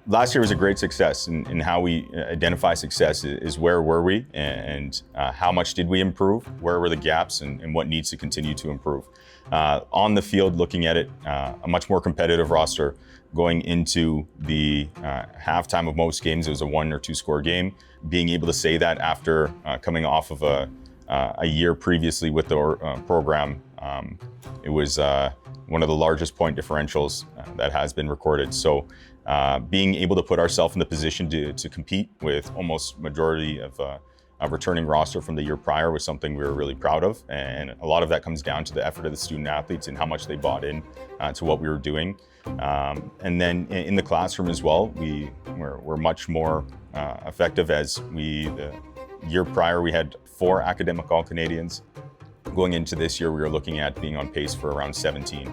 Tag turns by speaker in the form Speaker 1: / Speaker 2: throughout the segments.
Speaker 1: Last year was a great success, and how we identify success is where were we and how much did we improve, where were the gaps, and what needs to continue to improve. On the field, looking at it, a much more competitive roster going into the halftime of most games. It was a 1 or 2 score game. Being able to say that after coming off of a year previously with the program, it was one of the largest point differentials that has been recorded. So being able to put ourselves in the position to compete with almost majority of a returning roster from the year prior was something we were really proud of. And a lot of that comes down to the effort of the student athletes and how much they bought in to what we were doing. And then in the classroom as well, we're much more effective as the year prior we had 4 academic All-Canadians. Going into this year, we were looking at being on pace for around 17.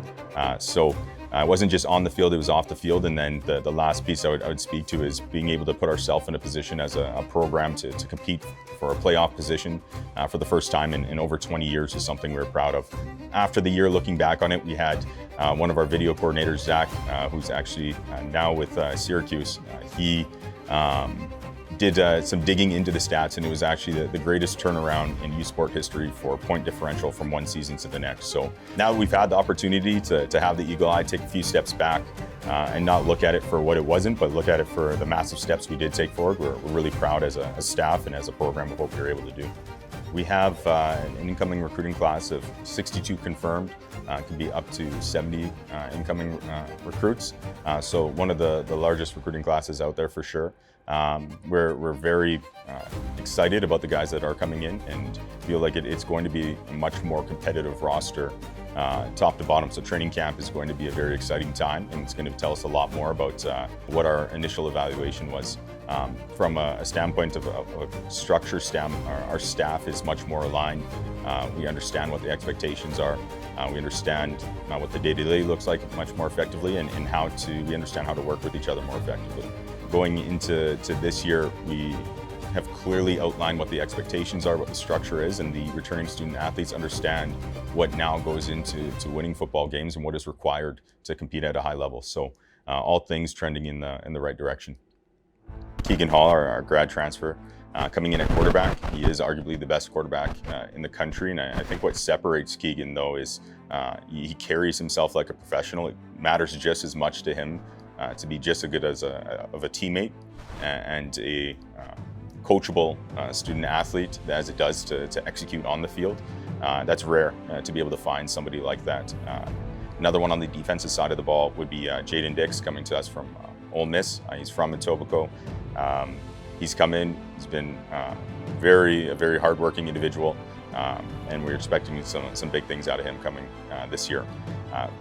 Speaker 1: So it wasn't just on the field, it was off the field. And then the last piece I would speak to is being able to put ourselves in a position as a program to compete for a playoff position for the first time in over 20 years is something we're proud of. After the year, looking back on it, we had one of our video coordinators, Zach, who's actually now with Syracuse. He did some digging into the stats, and it was actually the greatest turnaround in U Sport history for point differential from one season to the next. So now that we've had the opportunity to have the eagle eye, take a few steps back and not look at it for what it wasn't, but look at it for the massive steps we did take forward, we're really proud as a staff and as a program of what we were able to do. We have an incoming recruiting class of 62 confirmed, could be up to 70 incoming recruits. So one of the largest recruiting classes out there for sure. We're very excited about the guys that are coming in and feel like it's going to be a much more competitive roster top to bottom. So training camp is going to be a very exciting time, and it's going to tell us a lot more about what our initial evaluation was. From a standpoint of a structure, our staff is much more aligned. We understand what the expectations are. We understand what the day-to-day looks like much more effectively, and we understand how to work with each other more effectively. Going into this year, we have clearly outlined what the expectations are, what the structure is, and the returning student athletes understand what now goes into winning football games and what is required to compete at a high level. So all things trending in the right direction. Keegan Hall, our grad transfer, coming in at quarterback. He is arguably the best quarterback in the country, and I think what separates Keegan though is he carries himself like a professional. It matters just as much to him to be just as good as of a teammate and a coachable student athlete as it does to execute on the field. That's rare to be able to find somebody like that. Another one on the defensive side of the ball would be Jaden Dix, coming to us from Ole Miss. He's from Etobicoke. He's come in, he's been a very hardworking individual, and we're expecting some big things out of him coming this year.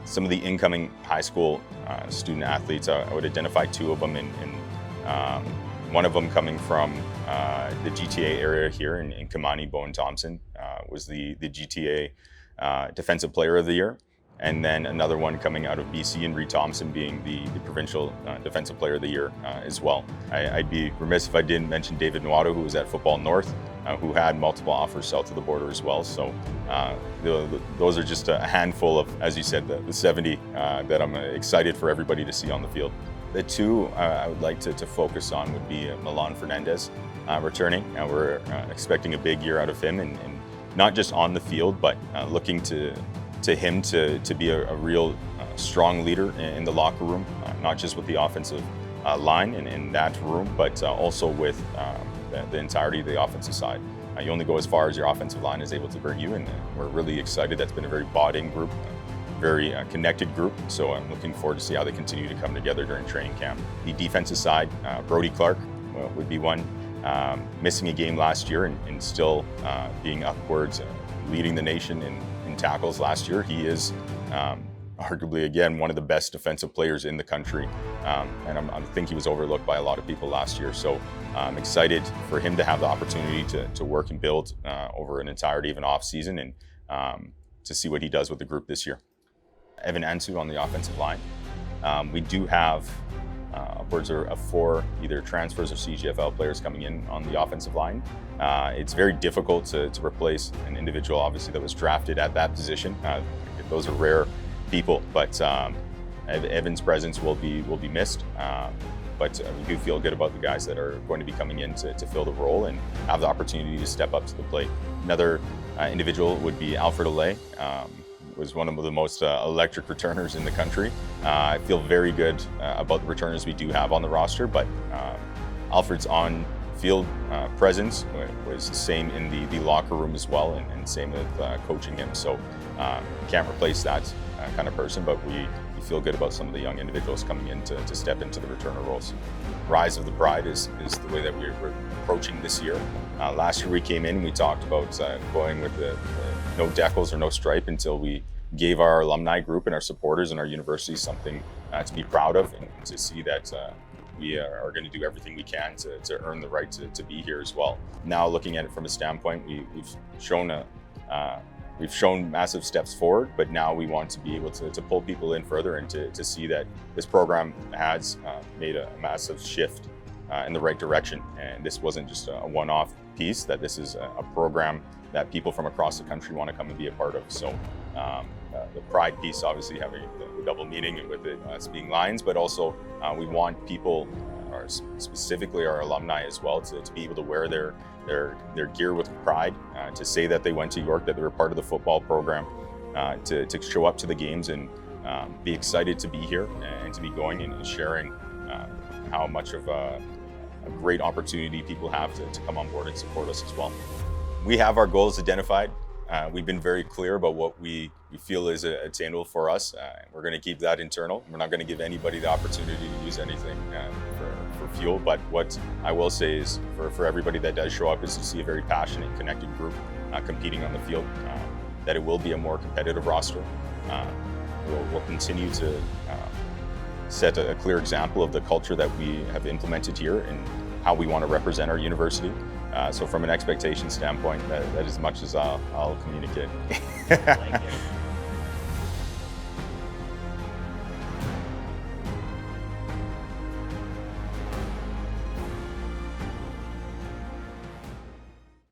Speaker 1: Some of the incoming high school student athletes, I would identify 2 of them, and one of them coming from the GTA area here in Kamani. Bowen Thompson was the GTA Defensive Player of the Year. And then another one coming out of BC, and Reed Thompson being the provincial Defensive Player of the Year as well. I'd be remiss if I didn't mention David Nwado, who was at Football North, who had multiple offers south of the border as well. So those are just a handful of, as you said, the 70 that I'm excited for everybody to see on the field. The 2 I would like to focus on would be Milan Fernandez returning. We're expecting a big year out of him, and not just on the field, but looking to him to be a real strong leader in the locker room, not just with the offensive line in that room, but also with the entirety of the offensive side. You only go as far as your offensive line is able to bring you, and we're really excited. That's been a very bought-in group, very connected group, so I'm looking forward to see how they continue to come together during training camp. The defensive side, Brody Clark would be one. Missing a game last year and still being upwards, leading the nation in tackles last year. He is arguably, again, one of the best defensive players in the country, and I think he was overlooked by a lot of people last year. So I'm excited for him to have the opportunity to work and build over an entirety of an off season, and to see what he does with the group this year. Evan Ansu on the offensive line. We do have upwards of 4 either transfers or CGFL players coming in on the offensive line. It's very difficult to replace an individual, obviously, that was drafted at that position. Those are rare people, but Evan's presence will be missed. But we do feel good about the guys that are going to be coming in to fill the role and have the opportunity to step up to the plate. Another individual would be Alfred Olay. Was one of the most electric returners in the country. I feel very good about the returners we do have on the roster, but Alfred's on-field presence was the same in the locker room as well, and same with coaching him. So can't replace that kind of person, but we feel good about some of the young individuals coming in to step into the returner roles. Rise of the Pride is the way that we're approaching this year. Last year we came in and we talked about going with the no decals or no stripe until we gave our alumni group and our supporters and our university something to be proud of, and to see that we are going to do everything we can to earn the right to be here as well. Now, looking at it from a standpoint, we've shown massive steps forward, but now we want to be able to pull people in further and to see that this program has made a massive shift in the right direction. And this wasn't just a one-off piece, that this is a program that people from across the country want to come and be a part of. So the pride piece, obviously having the double meaning with it us being Lions, but also we want people, or specifically our alumni as well, to be able to wear their gear with pride, to say that they went to York, that they were part of the football program, to show up to the games and be excited to be here and to be going and sharing how much of a great opportunity people have to come on board and support us as well. We have our goals identified. We've been very clear about what we feel is attainable for us. We're going to keep that internal. We're not going to give anybody the opportunity to use anything for fuel. But what I will say is, for everybody that does show up, is to see a very passionate, connected group competing on the field. That it will be a more competitive roster. We'll continue to set a clear example of the culture that we have implemented here and how we want to represent our university. So from an expectation standpoint, that is as much as I'll communicate.